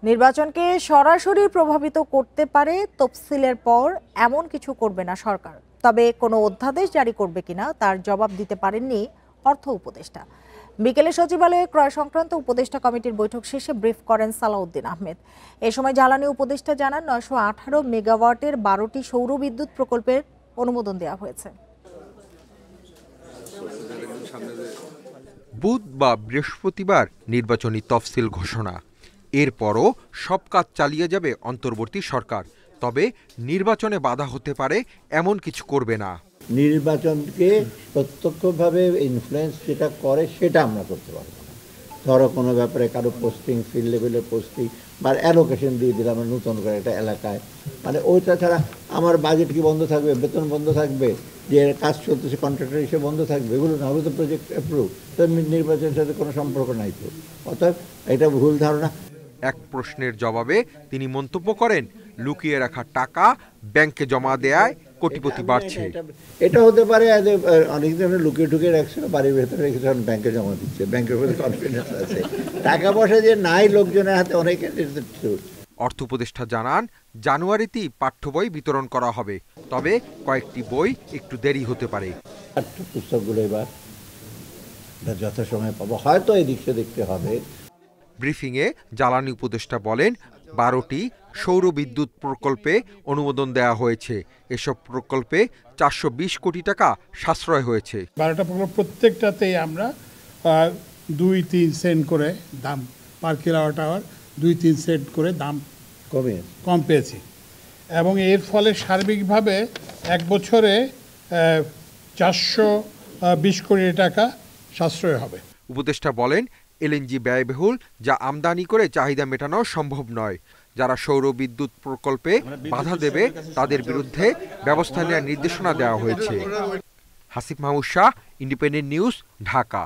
নির্বাচনকে সরাসরি প্রভাবিত করতে পারে তফসিলের পর এমন কিছু করবে না সরকার, তবে কোনো অধ্যাদেশ জারি করবে কিনা তার জবাব দিতে পারেননি অর্থ উপদেষ্টা। বিকেলে সচিবালয়ে ক্রয় সংক্রান্ত উপদেষ্টা কমিটির বৈঠক শেষে ব্রিফ করেন সালাউদ্দিন আহমেদ। এ সময় জ্বালানি উপদেষ্টা জানান 918 মেগাওয়াটের 12টি সৌর বিদ্যুৎ প্রকল্পের অনুমোদন দেওয়া হয়েছে। বুধ বা বৃহস্পতিবার নির্বাচনী তফসিল ঘোষণা, এরপরও সব কাজ চালিয়ে যাবে অন্তর্বর্তী সরকার, তবে নির্বাচনে বাধা হতে পারে এমন কিছু করবে না। নির্বাচনকে প্রত্যক্ষভাবে ইনফ্লুয়েন্স যেটা করে সেটা আমরা করতে পারবো না। ধরো কোনো ব্যাপারে কারো পোস্টিং, ফিল্ড লেভেলে পোস্টিং বা অ্যালোকেশন দিয়ে দিলাম নতুন করে একটা এলাকায়, মানে ওইটা ছাড়া আমার বাজেট কি বন্ধ থাকবে, বেতন বন্ধ থাকবে, যে কাজ চলতেছে কন্ট্রাক্টর হিসেবে বন্ধ থাকবে, এগুলো না হলে তো প্রজেক্ট অ্যাপ্রুভ, তো নির্বাচনের সাথে কোনো সম্পর্ক নাই তো। অর্থাৎ এটা ভুল ধারণা। এক প্রশ্নের জবাবে তিনি মন্তব্য করেন, লুকিয়ে রাখা টাকা ব্যাংকে জমা দেয়ায় কোটিপতি বাড়ছে। এটা হতে পারে অনেকদিন লুকিয়ে ঢুকিয়ে রাখছিল, বাড়ির ভেতরে রেখে যখন ব্যাংকে জমা দিচ্ছে, ব্যাংকের প্রতি কনফিডেন্স আছে, টাকা পয়সা যে নাই লোকজনের হাতে অনেক। অর্থ উপদেষ্টা জানান, জানুয়ারিতেই পাঠ্য বই বিতরণ করা হবে, তবে কয়েকটি বই একটু দেরি হতে পারে। পুস্তকগুলো এবার যথাসময়ে পাবো, হয়তো এদিক সেদিকতে হবে। ব্রিফিংয়ে জ্বালানি উপদেষ্টা বলেন, 12টি সৌর বিদ্যুৎ প্রকল্পে অনুমোদন দেওয়া হয়েছে। এসব প্রকল্পে 420 কোটি টাকা সাশ্রয় হয়েছে। 12টা প্রকল্প প্রত্যেকটাতেই আমরা 2-3 সেন্ট করে দাম পার কিলোওয়াট আওয়ার 2-3 সেন্ট করে দাম কম পেয়েছি, এবং এর ফলে সার্বিকভাবে এক বছরে 420 কোটি টাকা সাশ্রয় হবে। উপদেষ্টা বলেন, এলএনজি ব্যয়বহুল, যা আমদানি করে চাহিদা মেটানো সম্ভব নয়। যারা সৌর বিদ্যুৎ প্রকল্পে বাধা দেবে তাদের বিরুদ্ধে ব্যবস্থা নেওয়ার নির্দেশনা দেওয়া হয়েছে। Hasif Mahmud Shah, independent news, Dhaka.